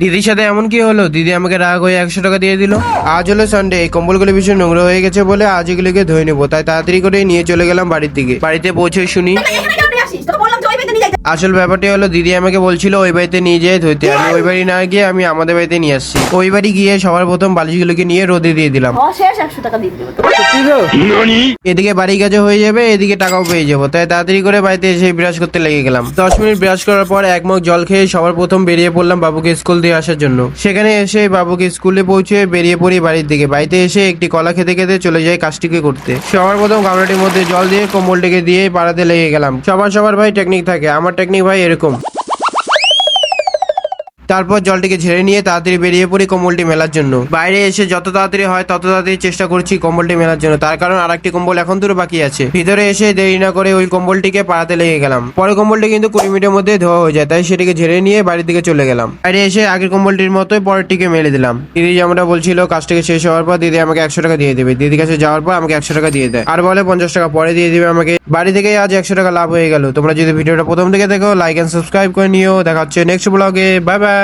দিদির সাথে এমন কি হলো? দিদি আমাকে রাগ হয়ে 100 টাকা দিয়ে দিল। আজ হলো সানডে, এই কম্বলগুলো ভীষণ নোংরা হয়ে গেছে বলে আজ এগুলোকে ধুয়ে নেবো, তাই তাড়াতাড়ি করে নিয়ে চলে গেলাম বাড়ির দিকে। বাড়িতে পৌঁছে শুনি আসল ব্যাপারটা হলো, দিদি আমাকে বলছিল ওই বাড়িতে নিয়ে যেয়ে ধুইতে। আমি ওই বাড়ি না গিয়ে আমি আমাদের বাড়িতে নিয়ে আসছি। ওই বাড়ি গিয়ে সবার প্রথম বালিশগুলোকে নিয়ে রোদে দিয়ে দিলাম। শেষ 100 টাকা দিয়ে দেবো। এদিকে বাড়ি কাজে হয়ে যাবে, এদিকে টাকাও পেয়ে যাবো, তাই তাড়াতাড়ি করে বাড়িতে এসে ব্রাশ করতে লেগে গেলাম। 10 মিনিট ব্রাশ করার পর এক মগ জল খেয়ে সবার প্রথম বেরিয়ে পড়লাম বাবুকে স্কুল দিয়ে আসার জন্য। সেখানে এসে বাবুকে স্কুলে পৌঁছে বেরিয়ে পড়ি বাড়ির দিকে। বাড়িতে এসে একটি কলা খেতে খেতে চলে যাই কাজটিকে করতে। সবার প্রথম গামলাটির মধ্যে জল দিয়ে কম্বলটিকে দিয়ে পাড়াতে লেগে গেলাম। সবার ভাই টেকনিক থাকে, আমার টেকনিক ভাই এরকম। তারপর জলটিকে ঝেড়ে নিয়ে তাড়াতাড়ি বেরিয়ে পড়ি কম্বলটি মেলার জন্য। বাইরে এসে যত তাড়াতাড়ি হয় তত তাড়াতাড়ি চেষ্টা করছি কম্বলটি মেলার জন্য, তার কারণ আরেকটি কম্বল এখন দূর বাকি আছে। ভিতরে এসে দেরি না করে ওই কম্বলটিকে পাড়াতে লেগে গেলাম। পরে কম্বলটি কিন্তু 20 মিনিটের মধ্যে ধোয়া হয়ে যায়, তাই সেটিকে ঝেড়ে নিয়ে বাড়ির দিকে চলে গেলাম। বাইরে এসে আগের কম্বলটির মতোই পরেরটিকে মেলে দিলাম। দিদি যেমনটা বলছিল, কাজটিকে শেষ হওয়ার পর দিদি আমাকে 100 টাকা দিয়ে দেবে। দিদির কাছে যাওয়ার পর আমাকে 100 টাকা দিয়ে দেয়, আর বলে 50 টাকা পরে দিয়ে দিবে আমাকে। বাড়ি থেকে আজ 100 টাকা লাভ হয়ে গেল। তোমরা যদি ভিডিওটা প্রথম থেকে দেখো, লাইক এন্ড সাবস্ক্রাইব করে নিও। দেখা হচ্ছে নেক্সট ব্লগে। Bye bye.